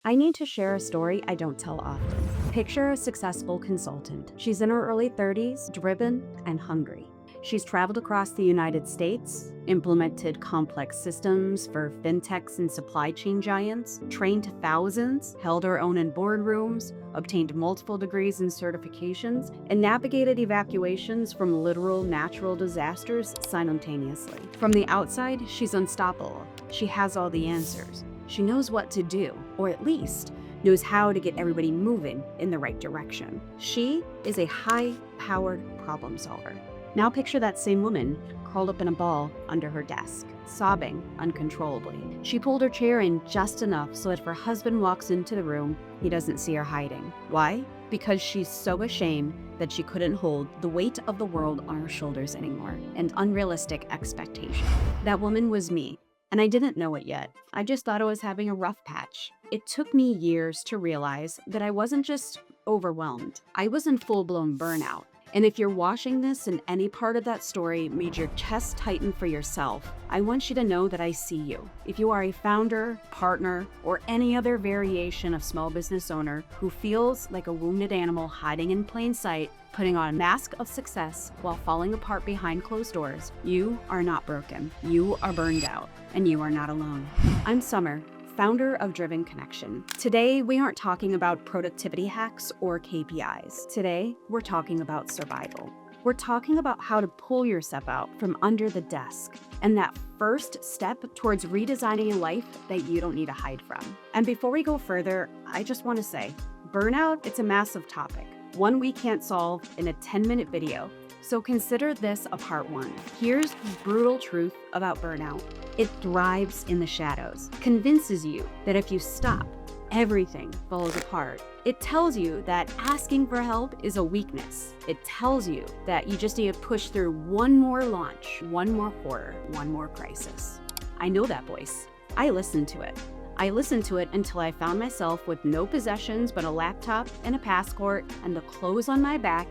I need to share a story I don't tell often. Picture a successful consultant. She's in her early 30s, driven and hungry. She's traveled across the United States, implemented complex systems for fintechs and supply chain giants, trained thousands, held her own in boardrooms, obtained multiple degrees and certifications, and navigated evacuations from literal natural disasters simultaneously. From the outside, she's unstoppable. She has all the answers. She knows what to do, or at least knows how to get everybody moving in the right direction. She is a high-powered problem solver. Now picture that same woman curled up in a ball under her desk, sobbing uncontrollably. She pulled her chair in just enough so that if her husband walks into the room, he doesn't see her hiding. Why? Because she's so ashamed that she couldn't hold the weight of the world on her shoulders anymore, an unrealistic expectation. That woman was me. And I didn't know it yet. I just thought I was having a rough patch. It took me years to realize that I wasn't just overwhelmed. I was in full-blown burnout. And if you're watching this and any part of that story made your chest tighten for yourself, I want you to know that I see you. If you are a founder, partner, or any other variation of small business owner who feels like a wounded animal hiding in plain sight, putting on a mask of success while falling apart behind closed doors, you are not broken. You are burned out, and you are not alone. I'm Summer, founder of Driven Connection. Today, we aren't talking about productivity hacks or KPIs. Today, we're talking about survival. We're talking about how to pull yourself out from under the desk and that first step towards redesigning a life that you don't need to hide from. And before we go further, I just want to say, burnout, it's a massive topic, one we can't solve in a 10-minute video. So consider this a part one. Here's the brutal truth about burnout. It thrives in the shadows, convinces you that if you stop, everything falls apart. It tells you that asking for help is a weakness. It tells you that you just need to push through one more launch, one more horror, one more crisis. I know that voice. I listened to it. I listened to it until I found myself with no possessions but a laptop and a passport and the clothes on my back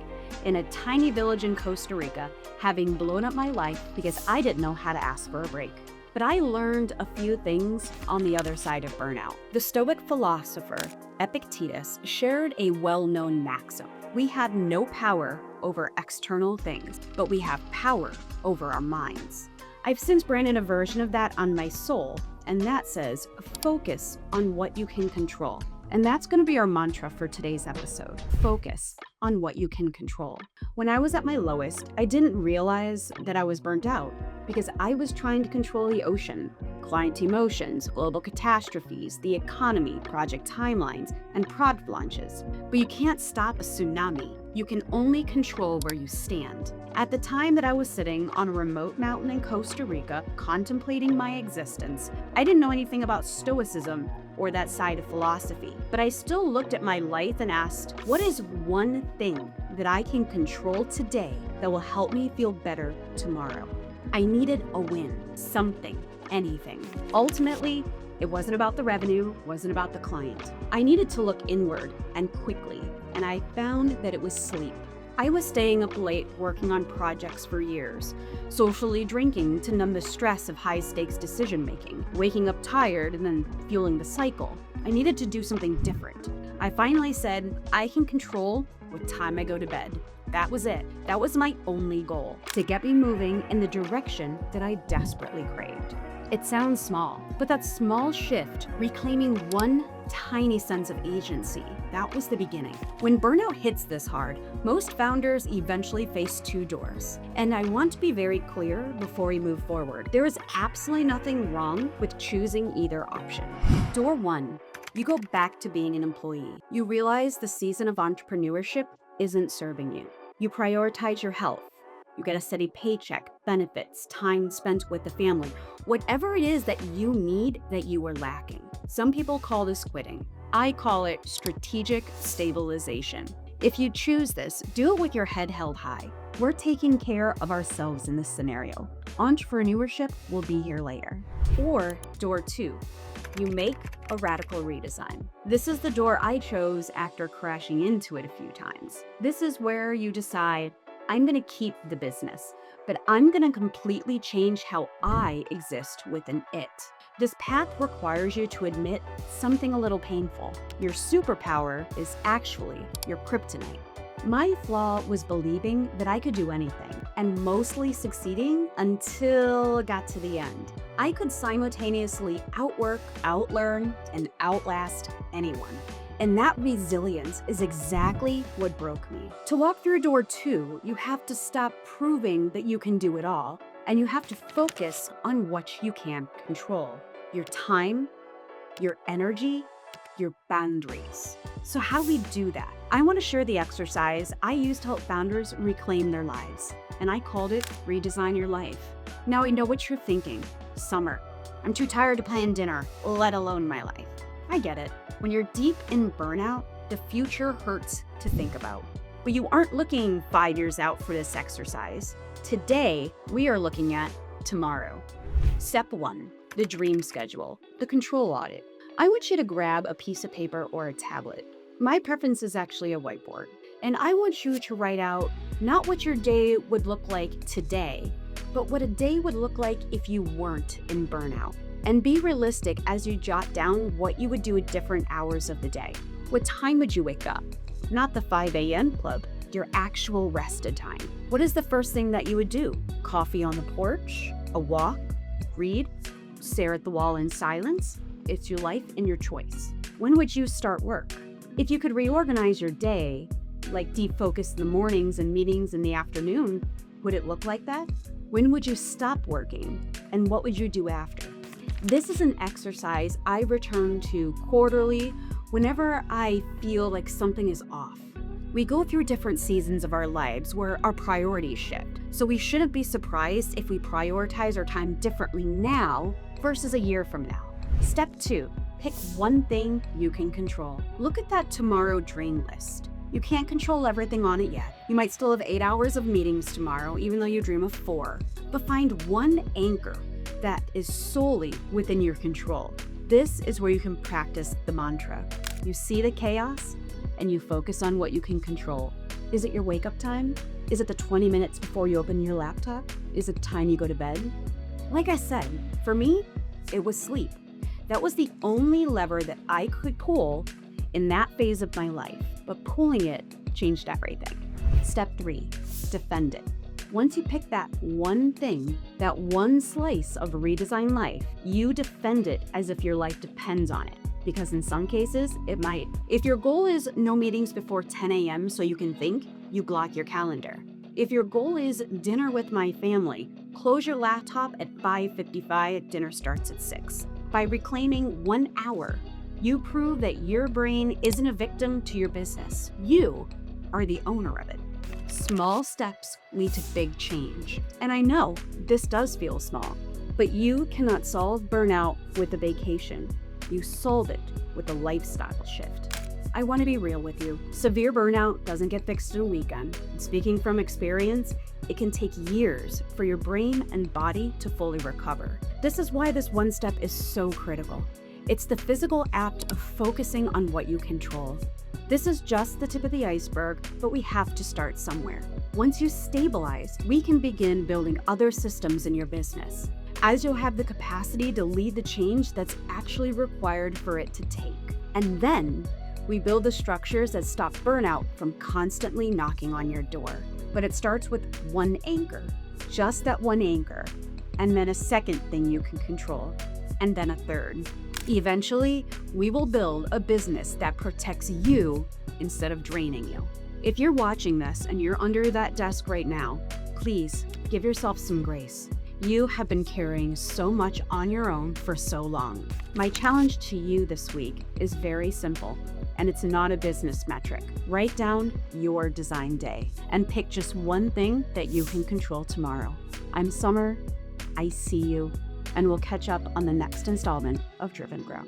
in a tiny village in Costa Rica, having blown up my life because I didn't know how to ask for a break. But I learned a few things on the other side of burnout. The Stoic philosopher Epictetus shared a well-known maxim. We have no power over external things, but we have power over our minds. I've since branded a version of that on my soul, and that says, focus on what you can control. And that's going to be our mantra for today's episode. Focus on what you can control. When I was at my lowest, I didn't realize that I was burnt out because I was trying to control the ocean, client emotions, global catastrophes, the economy, project timelines, and product launches. But you can't stop a tsunami. You can only control where you stand. At the time that I was sitting on a remote mountain in Costa Rica, contemplating my existence, I didn't know anything about Stoicism or that side of philosophy. But I still looked at my life and asked, what is one thing that I can control today that will help me feel better tomorrow? I needed a win, something, anything. Ultimately, it wasn't about the revenue, wasn't about the client. I needed to look inward and quickly, and I found that it was sleep. I was staying up late working on projects for years, socially drinking to numb the stress of high-stakes decision-making, waking up tired and then fueling the cycle. I needed to do something different. I finally said, I can control what time I go to bed. That was it. That was my only goal, to get me moving in the direction that I desperately craved. It sounds small, but that small shift, reclaiming one tiny sense of agency, that was the beginning. When burnout hits this hard, most founders eventually face two doors. And I want to be very clear before we move forward. There is absolutely nothing wrong with choosing either option. Door one, you go back to being an employee. You realize the season of entrepreneurship isn't serving you. You prioritize your health. You get a steady paycheck, benefits, time spent with the family, whatever it is that you need that you are lacking. Some people call this quitting. I call it strategic stabilization. If you choose this, do it with your head held high. We're taking care of ourselves in this scenario. Entrepreneurship will be here later. Or door two, you make a radical redesign. This is the door I chose after crashing into it a few times. This is where you decide, I'm going to keep the business, but I'm going to completely change how I exist within it. This path requires you to admit something a little painful. Your superpower is actually your kryptonite. My flaw was believing that I could do anything, and mostly succeeding until it got to the end. I could simultaneously outwork, outlearn, and outlast anyone. And that resilience is exactly what broke me. To walk through door 2, you have to stop proving that you can do it all, and you have to focus on what you can control. Your time, your energy, your boundaries. So how do we do that? I want to share the exercise I used to help founders reclaim their lives, and I called it Redesign Your Life. Now I know what you're thinking. Summer, I'm too tired to plan dinner, let alone my life. I get it. When you're deep in burnout, the future hurts to think about. But you aren't looking 5 years out for this exercise. Today, we are looking at tomorrow. Step 1, the dream schedule, the control audit. I want you to grab a piece of paper or a tablet. My preference is actually a whiteboard. And I want you to write out not what your day would look like today, but what a day would look like if you weren't in burnout. And be realistic as you jot down what you would do at different hours of the day. What time would you wake up? Not the 5 a.m. club, your actual rested time. What is the first thing that you would do? Coffee on the porch? A walk? Read? Stare at the wall in silence? It's your life and your choice. When would you start work? If you could reorganize your day, like defocus the mornings and meetings in the afternoon, would it look like that? When would you stop working? And what would you do after? This is an exercise I return to quarterly whenever I feel like something is off. We go through different seasons of our lives where our priorities shift, so we shouldn't be surprised if we prioritize our time differently now versus a year from now. Step 2, pick one thing you can control. Look at that tomorrow dream list. You can't control everything on it yet. You might still have 8 hours of meetings tomorrow, even though you dream of 4. But find one anchor that is solely within your control. This is where you can practice the mantra. You see the chaos and you focus on what you can control. Is it your wake-up time? Is it the 20 minutes before you open your laptop? Is it the time you go to bed? Like I said, for me, it was sleep. That was the only lever that I could pull in that phase of my life, but pulling it changed everything. Step 3, defend it. Once you pick that one thing, that one slice of redesign life, you defend it as if your life depends on it. Because in some cases, it might. If your goal is no meetings before 10 a.m. so you can think, you block your calendar. If your goal is dinner with my family, close your laptop at 5:55, dinner starts at 6. By reclaiming 1 hour, you prove that your brain isn't a victim to your business. You are the owner of it. Small steps lead to big change. And I know this does feel small, but you cannot solve burnout with a vacation. You solve it with a lifestyle shift. I want to be real with you. Severe burnout doesn't get fixed in a weekend. Speaking from experience, it can take years for your brain and body to fully recover. This is why this one step is so critical. It's the physical act of focusing on what you control. This is just the tip of the iceberg, but we have to start somewhere. Once you stabilize, we can begin building other systems in your business, as you'll have the capacity to lead the change that's actually required for it to take. And then we build the structures that stop burnout from constantly knocking on your door. But it starts with one anchor, just that one anchor, and then a second thing you can control, and then a third. Eventually, we will build a business that protects you instead of draining you. If you're watching this and you're under that desk right now, please give yourself some grace. You have been carrying so much on your own for so long. My challenge to you this week is very simple, and it's not a business metric. Write down your design day and pick just one thing that you can control tomorrow. I'm Summer. I see you. And we'll catch up on the next installment of Driven Grow.